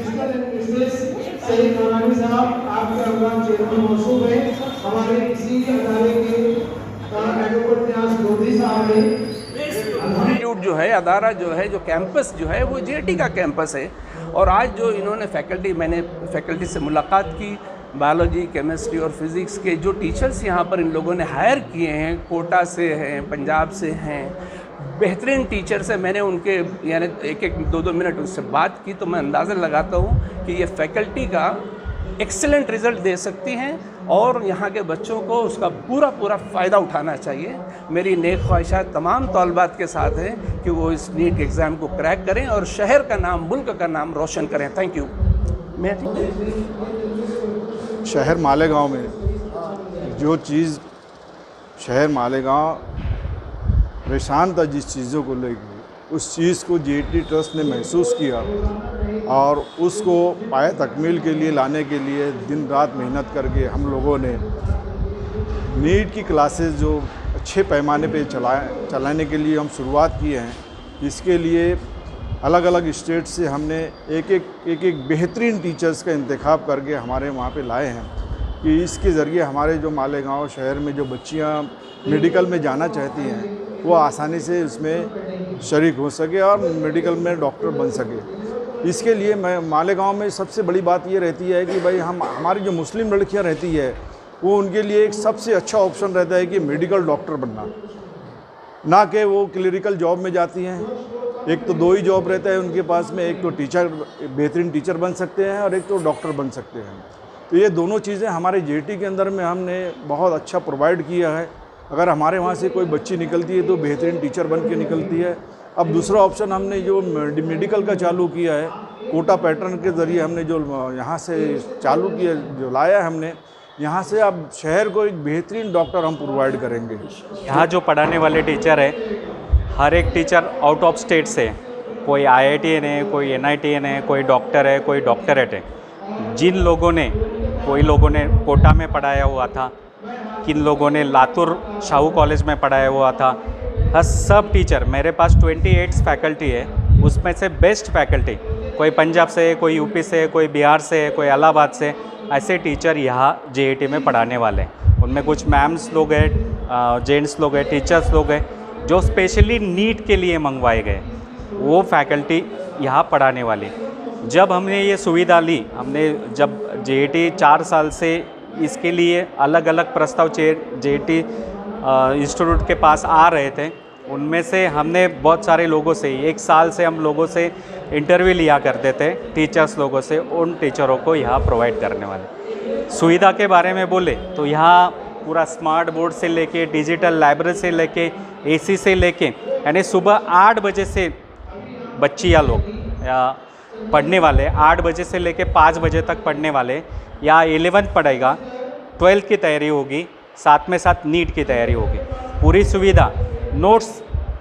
Physical and business Saeed Narayani साहब आपके अगला चेयरमैन मौजूद है। हमारे इसी अदारे के एडवोकेट न्यास लोधी साहब हैं। इंस्टीट्यूट जो है, अदारा जो है, जो कैंपस जो है वो जेटी का कैंपस है। और आज जो इन्होंने मैंने फैकल्टी से मुलाकात की, बायोलॉजी, केमिस्ट्री और फिज़िक्स के जो टीचर्स यहाँ पर इन लोगों ने हायर किए हैं, कोटा से हैं, पंजाब से हैं, बेहतरीन टीचर्स हैं। मैंने उनके यानी 1-2 मिनट उससे बात की तो मैं अंदाज़ा लगाता हूँ कि ये फैकल्टी का एक्सेलेंट रिज़ल्ट दे सकती हैं और यहाँ के बच्चों को उसका पूरा फ़ायदा उठाना चाहिए। मेरी नेक ख्वाहिशात तमाम तलबात के साथ है कि वो इस नीट एग्ज़ाम को क्रैक करें और शहर का नाम, मुल्क का नाम रोशन करें। Thank you. शहर मालेगांव में जो चीज़ शहर मालेगांव परेशान था जिस चीज़ों को लेकर, उस चीज़ को जेटी ट्रस्ट ने महसूस किया और उसको पाए तकमील के लिए लाने के लिए दिन रात मेहनत करके हम लोगों ने नीट की क्लासेस जो अच्छे पैमाने पे चलाने के लिए हम शुरुआत किए हैं। इसके लिए अलग अलग स्टेट से हमने एक बेहतरीन टीचर्स का इंतखाब करके हमारे वहाँ पे लाए हैं कि इसके ज़रिए हमारे जो मालेगांव शहर में जो बच्चियाँ मेडिकल में जाना चाहती हैं वो आसानी से उसमें शरीक हो सके और मेडिकल में डॉक्टर बन सके। इसके लिए मैं मालेगांव में सबसे बड़ी बात ये रहती है कि भाई हमारी जो मुस्लिम लड़कियां रहती है वो उनके लिए एक सबसे अच्छा ऑप्शन रहता है कि मेडिकल डॉक्टर बनना, ना कि वो क्लरिकल जॉब में जाती हैं। एक तो 2 ही जॉब रहता है उनके पास में, एक तो टीचर, बेहतरीन टीचर बन सकते हैं और एक तो डॉक्टर बन सकते हैं। तो ये दोनों चीज़ें हमारे जेटी के अंदर में हमने बहुत अच्छा प्रोवाइड किया है। अगर हमारे वहाँ से कोई बच्ची निकलती है तो बेहतरीन टीचर बन के निकलती है। अब दूसरा ऑप्शन हमने जो मेडिकल का चालू किया है, कोटा पैटर्न के ज़रिए हमने जो यहाँ से चालू किया, जो लाया हमने यहाँ से, अब शहर को एक बेहतरीन डॉक्टर हम प्रोवाइड करेंगे। यहाँ जो पढ़ाने वाले टीचर है, हर एक टीचर आउट ऑफ स्टेट से, कोई IITN है, कोई NITN है, कोई डॉक्टर है, कोई डॉक्टरेट है। जिन लोगों ने, कोई लोगों ने कोटा में पढ़ाया हुआ था, किन लोगों ने लातूर शाहू कॉलेज में पढ़ाया हुआ था, सब टीचर, मेरे पास 28 फैकल्टी है, उसमें से बेस्ट फैकल्टी कोई पंजाब से है, कोई यूपी से है, कोई बिहार से है, कोई इलाहाबाद से, ऐसे टीचर यहाँ JAT में पढ़ाने वाले हैं। उनमें कुछ मैम्स लोग हैं, जेंट्स लोग हैं, टीचर्स लोग हैं जो स्पेशली नीट के लिए मंगवाए गए, वो फैकल्टी यहाँ पढ़ाने वाली। जब हमने ये सुविधा ली, हमने जब JAT 4 साल से इसके लिए अलग अलग प्रस्ताव JAT इंस्टीट्यूट के पास आ रहे थे, उनमें से हमने बहुत सारे लोगों से, 1 साल से हम लोगों से इंटरव्यू लिया करते थे, टीचर्स लोगों से, उन टीचरों को यहाँ प्रोवाइड करने वाले। सुविधा के बारे में बोले तो यहाँ पूरा स्मार्ट बोर्ड से लेके, डिजिटल लाइब्रेरी से लेके, AC से लेके, यानी सुबह 8 बजे से बच्चियाँ लोग या पढ़ने वाले, 8 बजे से लेके 5 बजे तक पढ़ने वाले, या 11th पढ़ेगा, 12th की तैयारी होगी, साथ में साथ नीट की तैयारी होगी। पूरी सुविधा, नोट्स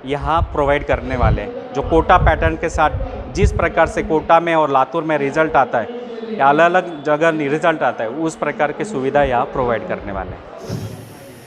यहाँ प्रोवाइड करने वाले हैं। जो कोटा पैटर्न के साथ जिस प्रकार से कोटा में और लातूर में रिज़ल्ट आता है या अलग अलग जगह रिज़ल्ट आता है, उस प्रकार की सुविधा यहाँ प्रोवाइड करने वाले हैं।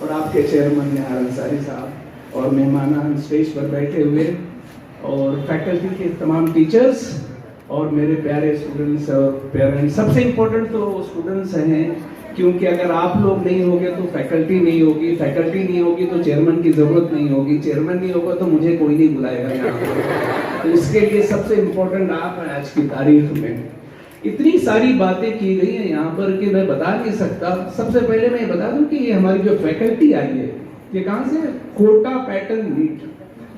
और आपके चेयरमैन निहार अंसारी साहब और मेहमान स्टेज पर बैठे हुए और फैकल्टी के तमाम टीचर्स और मेरे प्यारे स्टूडेंट्स और पेरेंट्स, सबसे इम्पोर्टेंट तो स्टूडेंट्स हैं, क्योंकि अगर आप लोग नहीं होगे तो फैकल्टी नहीं होगी, फैकल्टी नहीं होगी तो चेयरमैन की ज़रूरत नहीं होगी, चेयरमैन नहीं होगा तो मुझे कोई नहीं बुलाएगा यहाँ। तो इसके लिए सबसे इम्पोर्टेंट आप हैं आज की तारीख में। इतनी सारी बातें की गई हैं यहाँ पर कि मैं बता नहीं सकता। सबसे पहले मैं बता दूं कि ये हमारी जो फैकल्टी आई है, ये कहाँ से? Kota pattern NEET.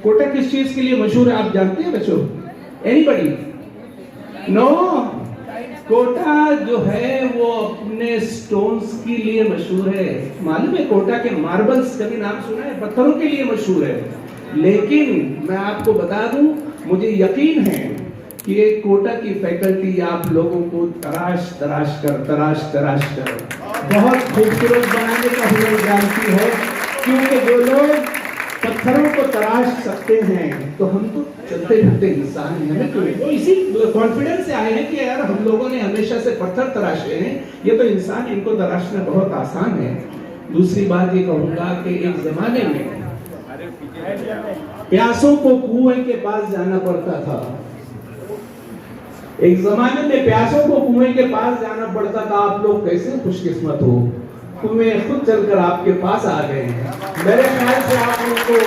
कोटा किस चीज़ के लिए मशहूर है आप जानते हैं बच्चों? एनीबडी? नो। कोटा जो है वो अपने स्टोन्स के लिए मशहूर है। मालूम है कोटा के मार्बल्स, कभी नाम सुना है? पत्थरों के लिए मशहूर है। लेकिन मैं आपको बता दूं, मुझे यकीन है कि ये कोटा की फैकल्टी आप लोगों को तराश कर बहुत खूबसूरत बनाने का हुनर जानती है, क्योंकि जो लोग पत्थरों को तराश सकते हैं तो हम तो चलते फिरते इंसान हैं, हमें तो इसी कॉन्फिडेंस से आए हैं कि यार हम लोगों ने हमेशा से पत्थर तराशे हैं, ये तो इंसान, इनको तराशना बहुत आसान है। दूसरी बात ये कहूँगा कि एक जमाने में प्यासों को कुएं के पास जाना पड़ता था, एक जमाने में प्यासों को कुएं के पास जाना पड़ता था, आप लोग कैसे खुशकिस्मत हो, कुएं खुद चलकर आपके पास आ गए हैं। मेरे ख्याल से आप उनको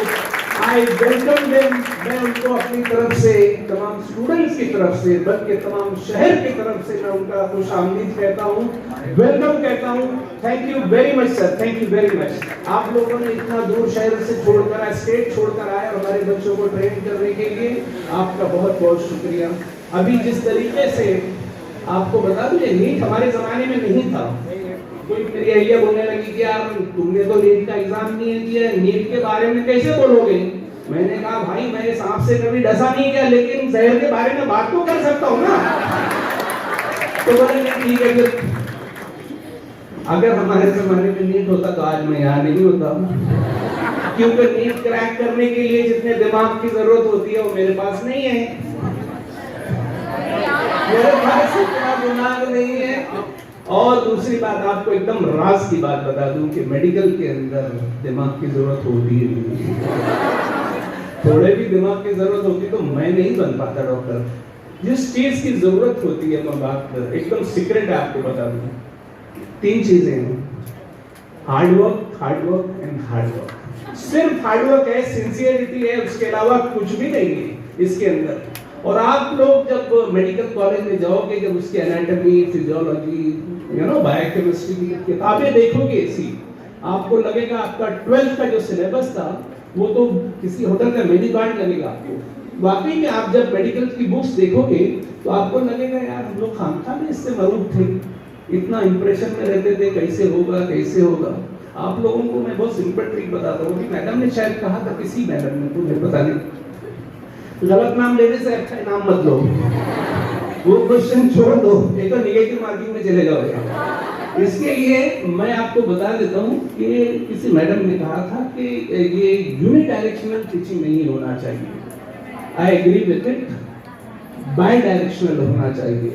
आई वेलकम देम, मैं उनको अपनी तरफ से, तमाम स्टूडेंट्स की तरफ से, बल्कि तमाम शहर की तरफ से मैं उनका खुशामदीद कहता हूँ, वेलकम कहता हूँ। Thank you very much sir, thank you very much. आप लोगों ने इतना दूर शहर से छोड़कर आए, स्टेट छोड़कर आए और हमारे बच्चों को ट्रेन करने के लिए आपका बहुत बहुत शुक्रिया। अभी जिस तरीके से आपको बता दूं, नीट हमारे जमाने में नहीं था। कोई मेरी अहिया बोलने लगी कि यार तुमने तो नीट का एग्जाम नहीं दिया, नीट के बारे में कैसे बोलोगे। मैंने कहा भाई मैं सांप से कभी डसा नहीं किया, लेकिन शहर के बारे में बात तो कर सकता हूँ ना। तो बोले ठीक है, फिर अगर हमारे जमाने में नीट होता तो आज मैं यहाँ नहीं होता, क्योंकि नीट क्रैक करने के लिए जितने दिमाग की जरूरत होती है वो मेरे पास नहीं है। मेरे पास इतना दिमाग नहीं है। और दूसरी बात, आपको एकदम राज की बात बता दूं कि मेडिकल के अंदर दिमाग की जरूरत होती है नहीं। थोड़े भी दिमाग की जरूरत होती तो मैं नहीं बन पाता डॉक्टर। जिस चीज की जरूरत होती है, मैं बात कर एकदम सीक्रेट है, आपको बता दूं, 3 चीजें हैं, hard work and hard work. सिर्फ हार्ड वर्क है, सिंसियरिटी है, उसके अलावा कुछ भी नहीं है इसके अंदर। और आप लोग जब मेडिकल कॉलेज में जाओगे, जब उसकी एनाटॉमी, फिजियोलॉजी, बायोकेमिस्ट्री की किताबें देखोगे, ऐसी आपको लगेगा आपका 12th का जो सिलेबस था वो तो किसी होटल का मेन्यू कार्ड लगेगा आपको। वाकई में आप जब मेडिकल की बुक्स देखोगे तो आपको लगेगा यार हम लोग खामखा में इससे मरूब थे, इतना इंप्रेशन में रहते थे, कैसे होगा कैसे होगा। आप लोगों को मैं बहुत सिंपल ट्रिक बताता हूँ कि मैडम ने शायद कहा था, किसी मैडम ने, मुझे पता नहीं, गलत नाम लेने से अच्छा नाम मत लो, वो क्वेश्चन छोड़ दो, एक तो निगेटिव मार्किंग में चले जाओगे। इसके लिए मैं आपको बता देता हूँ कि किसी मैडम ने कहा था कि ये यूनिडायरेक्शनल टीचिंग नहीं होना चाहिए। I agree with it, bidirectional होना चाहिए।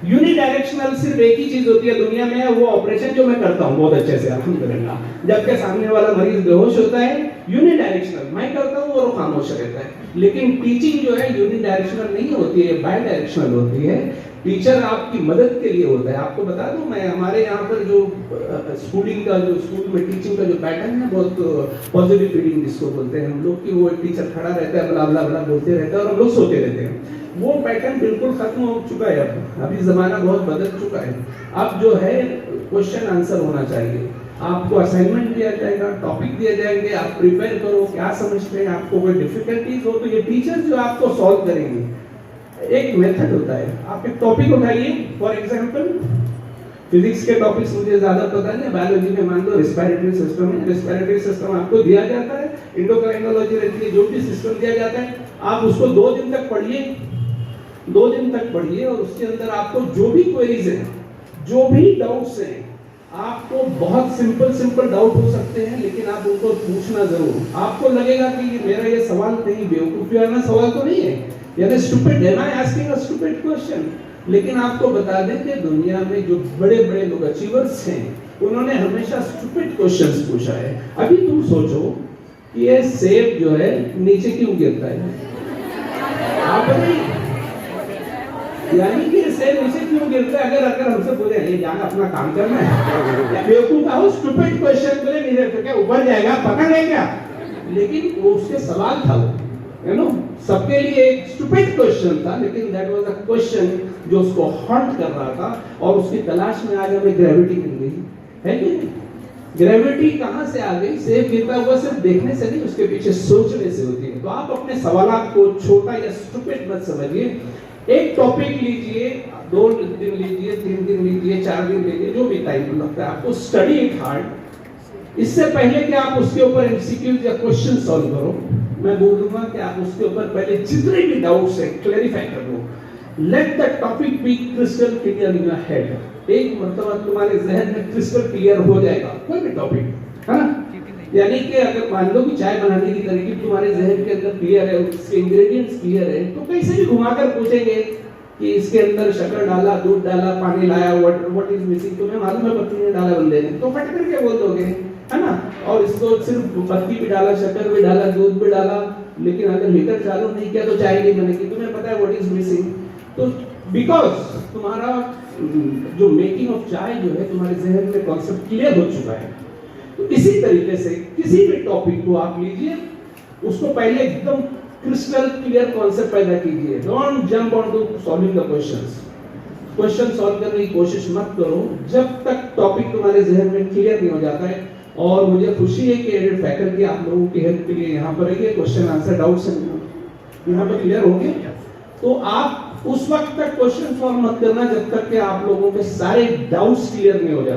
यूनिडायरेक्शनल सिर्फ एक ही चीज होती है दुनिया में, वो ऑपरेशन जो मैं करता हूँ बहुत अच्छे से अल्हम्दुलिल्लाह, जबकि सामने वाला मरीज बेहोश होता है, यूनिडायरेक्शनल मैं करता हूँ और वो खामोश रहता है। लेकिन टीचिंग जो है यूनिडायरेक्शनल नहीं होती है, बाई डायरेक्शनल होती है। टीचर आपकी मदद के लिए होता है। आपको बता दूं, मैं हमारे यहाँ पर जो स्कूलिंग का, जो स्कूल में टीचिंग का जो पैटर्न है, बहुत पॉजिटिव फीडिंग जिसको बोलते हैं हम लोग, कि वो टीचर खड़ा रहता है, बला बला बला बोलते रहता है और हम लोग सोते रहते हैं। वो पैटर्न बिल्कुल खत्म हो चुका है। अब अभी जमाना बहुत बदल चुका है। अब जो है क्वेश्चन आंसर होना चाहिए। आपको असाइनमेंट दिया जाएगा, टॉपिक दिए जाएंगे, आप प्रिपेयर करो, क्या समझते हैं, आपको कोई डिफिकल्टीज हो तो ये टीचर जो आपको सॉल्व करेंगे। एक मेथड होता है, आप एक टॉपिक उठाइए, फॉर एग्जांपल फिजिक्स के टॉपिक्स मुझे ज्यादा पता नहीं, बायोलॉजी में मान लो रेस्पिरेटरी सिस्टम है, रेस्पिरेटरी सिस्टम आपको दिया जाता है, एंडोक्राइनोलॉजी रहती है, जो भी सिस्टम दिया जाता है आप उसको 2 दिन तक पढ़िए, 2 दिन तक पढ़िए और उसके अंदर आपको जो भी क्वेरीज हैं, जो भी डाउट्स हैं, आपको बहुत सिंपल डाउट हो सकते हैं, लेकिन आप उनको पूछना जरूर। आपको लगेगा कि ये मेरा ये सवाल कहीं बेवकूफी वाला सवाल तो नहीं है, यानी स्टूपिड है, I asking a stupid question. लेकिन आपको बता दें कि दुनिया में जो बड़े बड़े लोग अचीवर्स हैं, उन्होंने हमेशा स्टूपिड क्वेश्चंस पूछा है। अभी तुम सोचो कि ये सेब जो है नीचे क्यों गिरता है, आप नहीं, यानी कि सेब नीचे क्यों गिरता है। अगर हमसे बोले ये जाना अपना काम करना है, बेवकूफ का स्टूपिड क्वेश्चन बोले नीचे तो क्या ऊपर जाएगा, पता नहीं क्या, लेकिन वो उसके सवाल था, वो यू नो सबके लिए एक स्टूपिड क्वेश्चन था, लेकिन दैट वाज अ क्वेश्चन जो उसको हॉन्ट कर रहा था। और उसकी तलाश में आज हमें ग्रेविटी मिल गई है कि नहीं। ग्रेविटी कहाँ से आ गई, सेब गिरता हुआ सिर्फ देखने से नहीं, उसके पीछे सोचने से होती है। तो आप अपने सवालात को छोटा या स्टूपिड मत समझिए। एक टॉपिक लीजिए, 2 दिन लीजिए, 3 दिन लीजिए, 4 दिन लीजिए, जो भी टाइम लगता है आपको, स्टडी इट हार्ड। इससे पहले कि आप उसके ऊपर एमसीक्यूज या क्वेश्चन सॉल्व करो, मैं बोलूंगा कि आप उसके ऊपर पहले जितने भी डाउट्स हैं क्लैरिफाई कर लो। Let the topic be crystal clear in your head. एक मर्तबा तुम्हारे जहन में क्रिस्टल क्लियर हो जाएगा कोई भी टॉपिक, है ना। यानी कि अगर मान लो कि चाय बनाने की तरकीब तुम्हारे जहन के अंदर क्लियर है, उसके इंग्रेडिएंट्स क्लियर है, तो कैसे भी घुमाकर पूछेंगे कि इसके अंदर शक्कर डाला, दूध डाला, पानी लाया, व्हाट इज मिसिंग, तुम्हें मालूम है पत्ती ने डाला बंदे ने, तो फट करके बोल दोगे, है ना। और इसको सिर्फ पत्ती भी डाला, शक्कर भी डाला, दूध भी डाला, लेकिन अगर हीटर चालू नहीं किया तो चाय नहीं बनेगी, तुम्हें पता है व्हाट इज मिसिंग। तो बिकॉज तुम्हारा जो मेकिंग ऑफ चाय जो है तुम्हारे जहन में कॉन्सेप्ट क्लियर हो चुका है। तो इसी तरीके से किसी भी टॉपिक को आप लीजिए, उसको पहले एकदम क्रिस्टल क्लियर कॉन्सेप्ट पैदा कीजिए। Don't jump on to solving the questions. Question solve करने की कोशिश मत करो जब तक टॉपिक तुम्हारे जहन में क्लियर नहीं हो जाता है। और मुझे खुशी है कि एडेड फैकल्टी आप लोगों की हेल्प के लिए यहाँ पर है। क्वेश्चन आंसर डाउट्स यहाँ पर क्लियर हो गए, तो आप उस वक्त तक क्वेश्चन सॉल्व मत करना जब तक कि आप लोगों के सारे डाउट्स क्लियर नहीं हो जाते।